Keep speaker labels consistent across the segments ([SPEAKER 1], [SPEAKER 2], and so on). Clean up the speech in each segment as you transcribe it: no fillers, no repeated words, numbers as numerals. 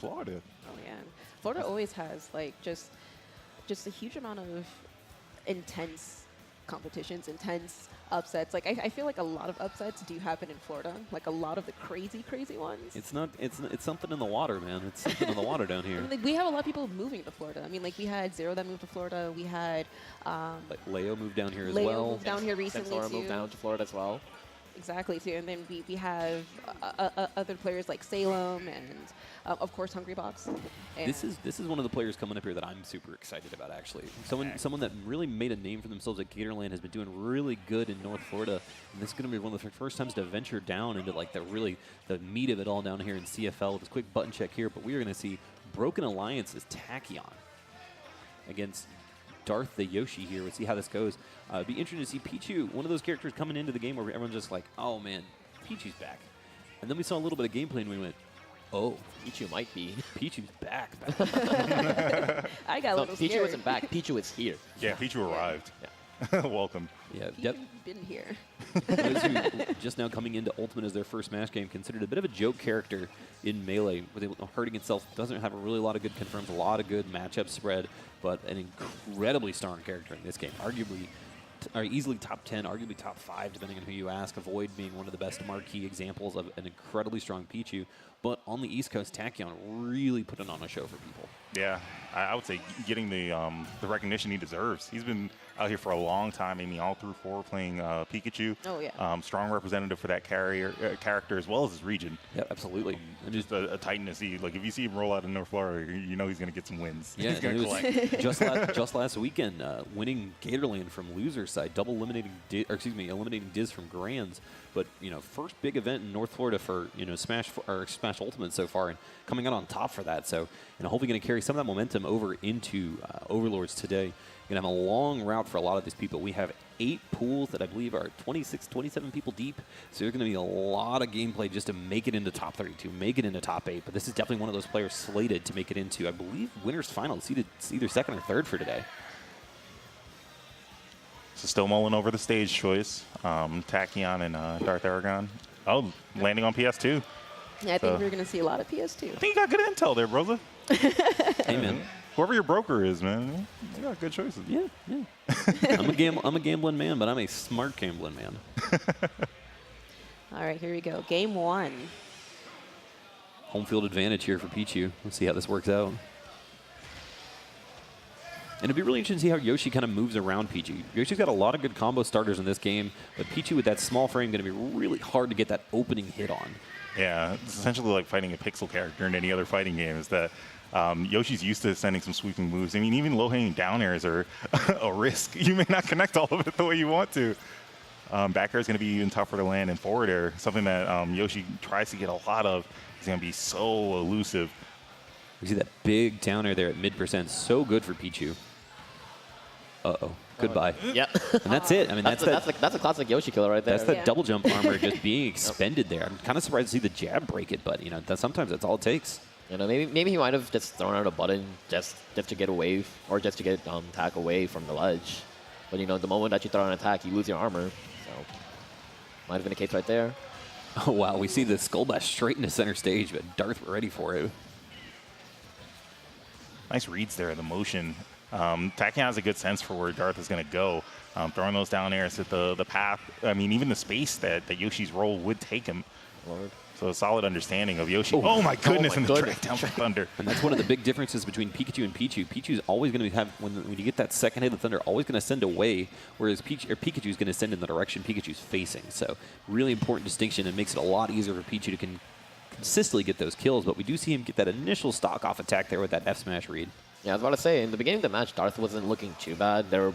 [SPEAKER 1] Florida.
[SPEAKER 2] Oh yeah, Florida always has like just a huge amount of intense competitions, intense upsets. Like I feel like a lot of upsets do happen in Florida. Like a lot of the crazy ones.
[SPEAKER 3] It's something in the water, man. It's something in the water down here.
[SPEAKER 2] I mean, like, we have a lot of people moving to Florida. I mean, like we had Zero that moved to Florida. We had
[SPEAKER 3] Like Leo moved down here as
[SPEAKER 2] Leo
[SPEAKER 3] well.
[SPEAKER 2] moved down here recently
[SPEAKER 4] Sora
[SPEAKER 2] too.
[SPEAKER 4] moved down to Florida as well.
[SPEAKER 2] Exactly too, and then we have other players like Salem and of course Hungrybox.
[SPEAKER 3] This is one of the players coming up here that I'm super excited about, actually. Someone that really made a name for themselves at Gatorland, has been doing really good in North Florida, and this is going to be one of the first times to venture down into like the meat of it all down here in CFL. With this quick button check here, but we are going to see Broken Alliance's Tachyon against Darth the Yoshi here. We'll see how this goes. It'd be interesting to see Pichu, one of those characters coming into the game where everyone's just like, oh man, Pichu's back. And then we saw a little bit of gameplay and we went, oh,
[SPEAKER 4] Pichu might be.
[SPEAKER 3] Pichu's back.
[SPEAKER 2] I got a little
[SPEAKER 4] Pichu
[SPEAKER 2] scared.
[SPEAKER 4] isn't back. Pichu is here.
[SPEAKER 1] Yeah, Pichu arrived.
[SPEAKER 4] Yeah.
[SPEAKER 1] Welcome.
[SPEAKER 3] Yeah,
[SPEAKER 2] He's been here.
[SPEAKER 3] Those who just now coming into Ultimate as their first Smash game, considered a bit of a joke character in Melee, with it hurting itself, doesn't have a really lot of good confirms, a lot of good matchup spread, but an incredibly strong character in this game. Arguably, or easily top 10, arguably top 5, depending on who you ask. Avoid being one of the best marquee examples of an incredibly strong Pichu. But on the East Coast, Tachyon really putting on a show for people.
[SPEAKER 1] Yeah, I would say getting the recognition he deserves. He's been out here for a long time. I mean, all through 4 playing Pikachu.
[SPEAKER 2] Oh yeah.
[SPEAKER 1] Strong representative for that character as well as his region.
[SPEAKER 3] Yeah, absolutely.
[SPEAKER 1] And just a titan to see. Like if you see him roll out in North Florida, you know he's going to get some wins.
[SPEAKER 3] Yeah,
[SPEAKER 1] he's going to collect.
[SPEAKER 3] just last weekend, winning Gatorland from loser's side, double eliminating, eliminating Diz from Grands. But first big event in North Florida for Smash Ultimate so far, and coming out on top for that. So hopefully going to carry some of that momentum over into Overlords today. Going to have a long route for a lot of these people. We have 8 pools that I believe are 26, 27 people deep. So there's going to be a lot of gameplay just to make it into top 32, make it into top 8. But this is definitely one of those players slated to make it into, I believe, winners final. It's either second or third for today.
[SPEAKER 1] So still mulling over the stage choice. Tachyon and Darth Eragon. Oh, landing on PS2.
[SPEAKER 2] Yeah, I think we're going to see a lot of PS2.
[SPEAKER 1] I think you got good intel there, Broza.
[SPEAKER 3] Hey, man.
[SPEAKER 1] Whoever your broker is, man, you got good choices.
[SPEAKER 3] Yeah. I'm a gambling man, but I'm a smart gambling man.
[SPEAKER 2] All right, here we go. Game 1.
[SPEAKER 3] Home field advantage here for Pichu. Let's see how this works out. And it'd be really interesting to see how Yoshi kind of moves around Pichu. Yoshi's got a lot of good combo starters in this game, but Pichu with that small frame going to be really hard to get that opening hit on.
[SPEAKER 1] Yeah, it's essentially like fighting a pixel character in any other fighting game. Is that Yoshi's used to sending some sweeping moves. I mean, even low-hanging down airs are a risk. You may not connect all of it the way you want to. Back air is going to be even tougher to land, and forward air, something that Yoshi tries to get a lot of, is going to be so elusive.
[SPEAKER 3] You see that big down air there at mid%. So good for Pichu. Uh-oh. Goodbye.
[SPEAKER 4] Yeah.
[SPEAKER 3] And that's it. I mean, that's
[SPEAKER 4] a classic Yoshi killer right there.
[SPEAKER 3] That's that double jump armor just being expended there. I'm kind of surprised to see the jab break it, but sometimes that's all it takes.
[SPEAKER 4] Maybe he might have just thrown out a button just to get away, or just to get attack away from the ledge. But the moment that you throw an attack, you lose your armor. So might have been the case right there.
[SPEAKER 3] Oh wow, we see the Skull Bash straight into center stage, but Darth ready for it.
[SPEAKER 1] Nice reads there, the motion. Tachyon has a good sense for where Darth is going to go. Throwing those down airs at the path. I mean, even the space that Yoshi's roll would take him.
[SPEAKER 4] Lord.
[SPEAKER 1] So a solid understanding of Yoshi. Oh my goodness, and the track down for Thunder.
[SPEAKER 3] And that's one of the big differences between Pikachu and Pichu. Pichu's always going to have, when you get that second hit of Thunder, always going to send away, whereas Pikachu's going to send in the direction Pikachu's facing. So really important distinction, and makes it a lot easier for Pichu to consistently get those kills. But we do see him get that initial stock off attack there with that F smash read.
[SPEAKER 4] Yeah, I was about to say, in the beginning of the match, Darth wasn't looking too bad. Their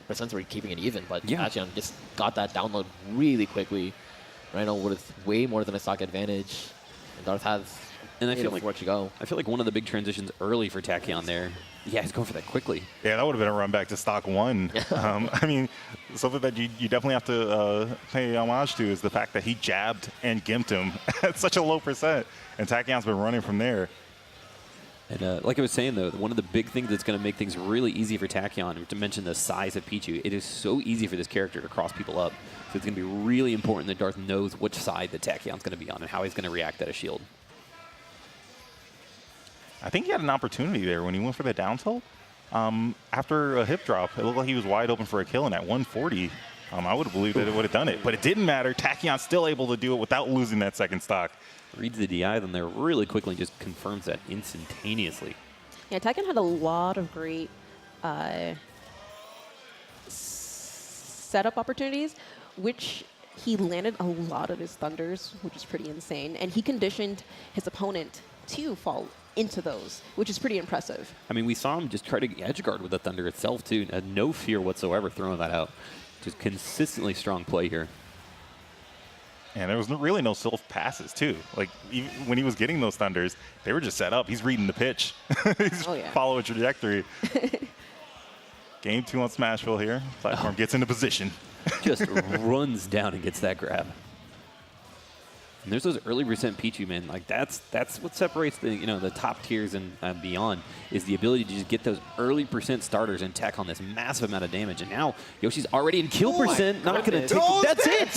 [SPEAKER 4] percents were keeping it even, but Tachyon just got that download really quickly. Rhino with way more than a stock advantage. And Darth has where to go.
[SPEAKER 3] I feel like one of the big transitions early for Tachyon there. Yeah, he's going for that quickly.
[SPEAKER 1] Yeah, that would have been a run back to stock 1. I mean, something that you definitely have to pay homage to is the fact that he jabbed and gimped him at such a low percent, and Tachyon's been running from there.
[SPEAKER 3] And like I was saying, though, one of the big things that's going to make things really easy for Tachyon, to mention the size of Pichu, it is so easy for this character to cross people up. So it's going to be really important that Darth knows which side that Tachyon's going to be on and how he's going to react at a shield.
[SPEAKER 1] I think he had an opportunity there when he went for the down tilt. After a hip drop, it looked like he was wide open for a kill, and at 140, I would have believed that it would have done it. But it didn't matter. Tachyon still able to do it without losing that second stock.
[SPEAKER 3] Reads the DI then there really quickly, just confirms that instantaneously.
[SPEAKER 2] Yeah, Tachyon had a lot of great setup opportunities, which he landed a lot of his thunders, which is pretty insane. And he conditioned his opponent to fall into those, which is pretty impressive.
[SPEAKER 3] I mean, we saw him just try to edge guard with the thunder itself, too. Had no fear whatsoever throwing that out. Just consistently strong play here.
[SPEAKER 1] And there was really no self passes, too. Like, even when he was getting those thunders, they were just set up. He's reading the pitch. He's follow a trajectory. Game 2 on Smashville here. Platform gets into position.
[SPEAKER 3] Just runs down and gets that grab. And there's those early percent Pichu, man. Like that's what separates the the top tiers and beyond is the ability to just get those early percent starters and tack on this massive amount of damage. And now Yoshi's already in kill percent. Not going to take. That's it.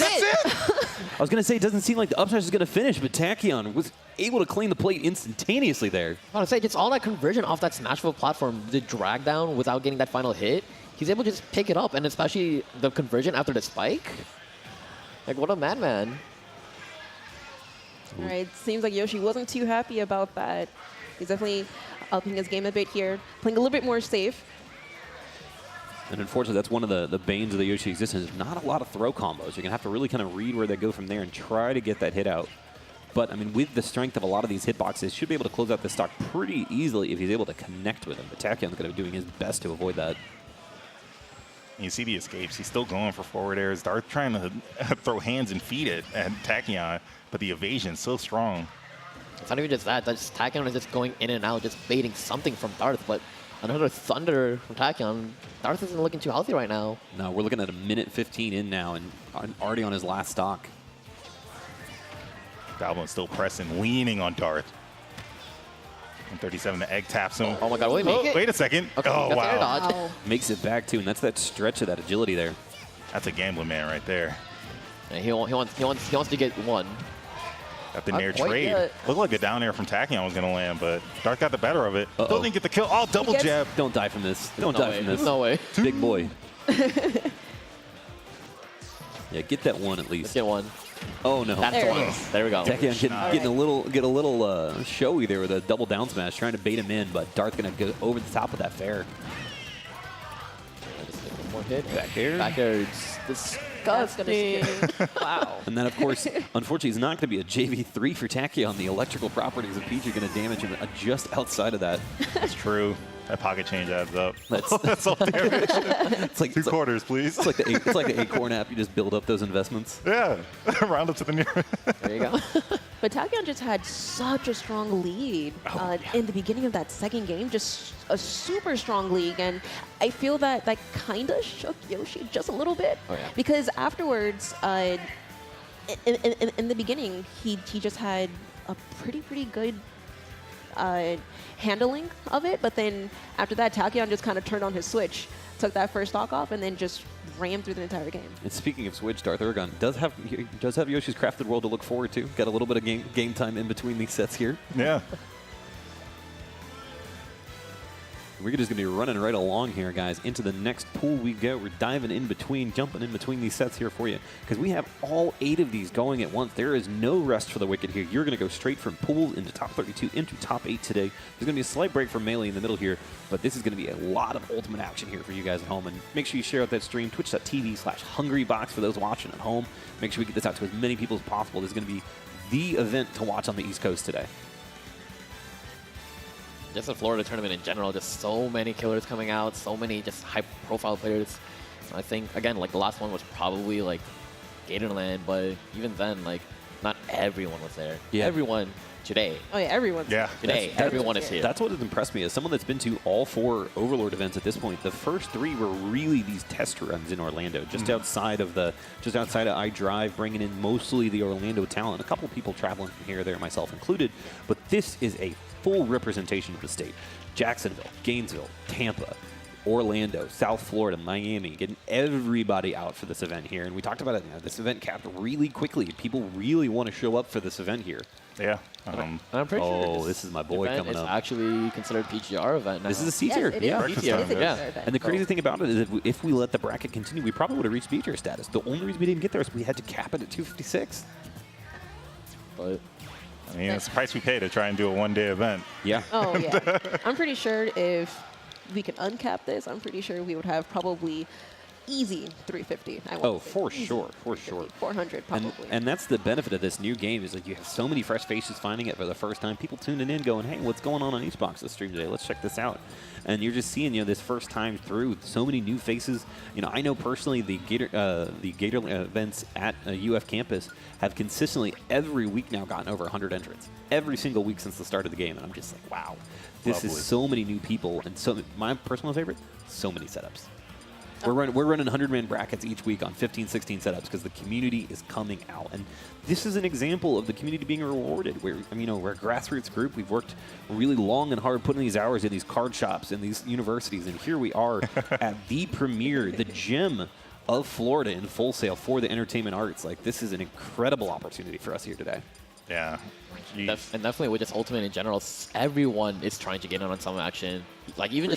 [SPEAKER 3] I was going to say it doesn't seem like the upsmash is going to finish, but Tachyon was able to clean the plate instantaneously there.
[SPEAKER 4] I want to say just all that conversion off that Smashville platform, the drag down without getting that final hit. He's able to just pick it up, and especially the conversion after the spike. Like, what a madman.
[SPEAKER 2] All right, seems like Yoshi wasn't too happy about that. He's definitely upping his game a bit here, playing a little bit more safe.
[SPEAKER 3] And unfortunately, that's one of the banes of the Yoshi existence. Not a lot of throw combos. You're going to have to really kind of read where they go from there and try to get that hit out. But, I mean, with the strength of a lot of these hitboxes, should be able to close out this stock pretty easily if he's able to connect with him. But Tachyon's going to be doing his best to avoid that.
[SPEAKER 1] You see the escapes. He's still going for forward airs. Darth trying to throw hands and feet at Tachyon, but the evasion's so strong.
[SPEAKER 4] It's not even just that. That's Tachyon is just going in and out, just baiting something from Darth. But another thunder from Tachyon. Darth isn't looking too healthy right now.
[SPEAKER 3] No, we're looking at a minute 15 in now and already on his last stock.
[SPEAKER 1] Goblin still pressing, leaning on Darth. 137, the egg taps him.
[SPEAKER 4] Oh my god, will he make it?
[SPEAKER 1] Wait a second.
[SPEAKER 4] Okay,
[SPEAKER 1] oh, wow.
[SPEAKER 2] Wow.
[SPEAKER 3] Makes it back, too, and that's that stretch of that agility there.
[SPEAKER 1] That's a gambling man right there.
[SPEAKER 4] And he wants to get one.
[SPEAKER 1] Got the
[SPEAKER 4] Not
[SPEAKER 1] near
[SPEAKER 4] quite
[SPEAKER 1] trade.
[SPEAKER 4] yet.
[SPEAKER 1] Looked like a down air from Tachyon was going to land, but Darth got the better of it. Still didn't get the kill. Oh, double jab.
[SPEAKER 3] Don't die from this. Don't die from this.
[SPEAKER 4] No way.
[SPEAKER 3] Big boy. Yeah, get that one at least.
[SPEAKER 4] Let's get one.
[SPEAKER 3] Oh no!
[SPEAKER 4] That's the one. There we go.
[SPEAKER 3] Tachyon getting a little showy there with a double down smash, trying to bait him in, but Darth gonna go over the top of that fair.
[SPEAKER 4] Just one more hit.
[SPEAKER 3] Back air.
[SPEAKER 4] Back air. It's disgusting.
[SPEAKER 2] Wow.
[SPEAKER 3] And then, of course, unfortunately, it's not going to be a JV3 for Tachyon. The electrical properties of Pichu are going to damage him just outside of that.
[SPEAKER 1] That's true. That pocket change adds up.
[SPEAKER 3] That's
[SPEAKER 1] all damage.
[SPEAKER 3] It's like
[SPEAKER 1] Two quarters, please.
[SPEAKER 3] It's like the Acorn app. You just build up those investments.
[SPEAKER 1] Yeah. Round up to the nearest.
[SPEAKER 4] There you go.
[SPEAKER 2] But Tachyon just had such a strong lead in the beginning of that second game, just a super strong lead. And I feel that that kind of shook Yoshi just a little bit.
[SPEAKER 4] Oh, yeah.
[SPEAKER 2] Because afterwards, in the beginning, he just had a pretty good handling of it. But then after that, Tachyon just kind of turned on his switch, took that first stock off, and then just ran through the entire game.
[SPEAKER 3] And speaking of Switch, Darth Eragon does have Yoshi's Crafted World to look forward to. Got a little bit of game time in between these sets here.
[SPEAKER 1] Yeah.
[SPEAKER 3] We're just going to be running right along here, guys. Into the next pool we go. We're diving in between, jumping in between these sets here for you. Because we have all 8 of these going at once. There is no rest for the wicked here. You're going to go straight from pools into top 32 into top 8 today. There's going to be a slight break for Melee in the middle here. But this is going to be a lot of ultimate action here for you guys at home. And make sure you share out that stream, twitch.tv/hungrybox for those watching at home. Make sure we get this out to as many people as possible. This is going to be the event to watch on the East Coast today.
[SPEAKER 4] Just the Florida tournament in general, just so many killers coming out, so many just high-profile players. I think, again, like the last one was probably like Gatorland, but even then, like not everyone was there.
[SPEAKER 3] Yeah.
[SPEAKER 4] Everyone today.
[SPEAKER 2] Oh yeah, everyone's
[SPEAKER 4] Today, everyone is here.
[SPEAKER 3] That's what has impressed me. As someone that's been to all 4 Overlord events at this point, the first 3 were really these test runs in Orlando, just outside of iDrive, bringing in mostly the Orlando talent. A couple people traveling from here or there, myself included. But this is a full representation of the state. Jacksonville, Gainesville, Tampa, Orlando, South Florida, Miami, getting everybody out for this event here. And we talked about it. This event capped really quickly. People really want to show up for this event here.
[SPEAKER 1] Yeah.
[SPEAKER 4] I'm pretty sure
[SPEAKER 3] this is my boy
[SPEAKER 4] event
[SPEAKER 3] coming
[SPEAKER 4] is
[SPEAKER 3] up.
[SPEAKER 4] actually considered PGR event now.
[SPEAKER 3] This is a C
[SPEAKER 2] Yes,
[SPEAKER 3] tier.
[SPEAKER 2] it is.
[SPEAKER 3] Yeah.
[SPEAKER 2] It is a
[SPEAKER 1] Yeah.
[SPEAKER 2] B-tier event.
[SPEAKER 3] And the crazy thing about it is that if we let the bracket continue, we probably would have reached B tier status. The only reason we didn't get there is we had to cap it at 256.
[SPEAKER 4] But
[SPEAKER 1] I mean, it's the price we pay to try and do a one-day event.
[SPEAKER 3] Yeah.
[SPEAKER 2] Oh, yeah. I'm pretty sure if we could uncap this, I'm pretty sure we would have probably easy 350.
[SPEAKER 3] Oh, for sure.
[SPEAKER 2] 400 probably.
[SPEAKER 3] And that's the benefit of this new game is that you have so many fresh faces finding it for the first time. People tuning in going, hey, what's going on Eastbox's stream today? Let's check this out. And you're just seeing, this first time through so many new faces. I know personally the Gator events at UF campus have consistently every week now gotten over 100 entrants. Every single week since the start of the game. And I'm just like, wow, this
[SPEAKER 1] Lovely.
[SPEAKER 3] is so many new people. And so my personal favorite, so many setups. We're running 100-man brackets each week on 15, 16 setups because the community is coming out. And this is an example of the community being rewarded. We're a grassroots group. We've worked really long and hard putting these hours in these card shops and these universities. And here we are at the premiere, the gem of Florida in Full Sail for the entertainment arts. Like, this is an incredible opportunity for us here today.
[SPEAKER 1] Yeah.
[SPEAKER 4] and definitely with just Ultimate in general, everyone is trying to get in on some action. Like, even just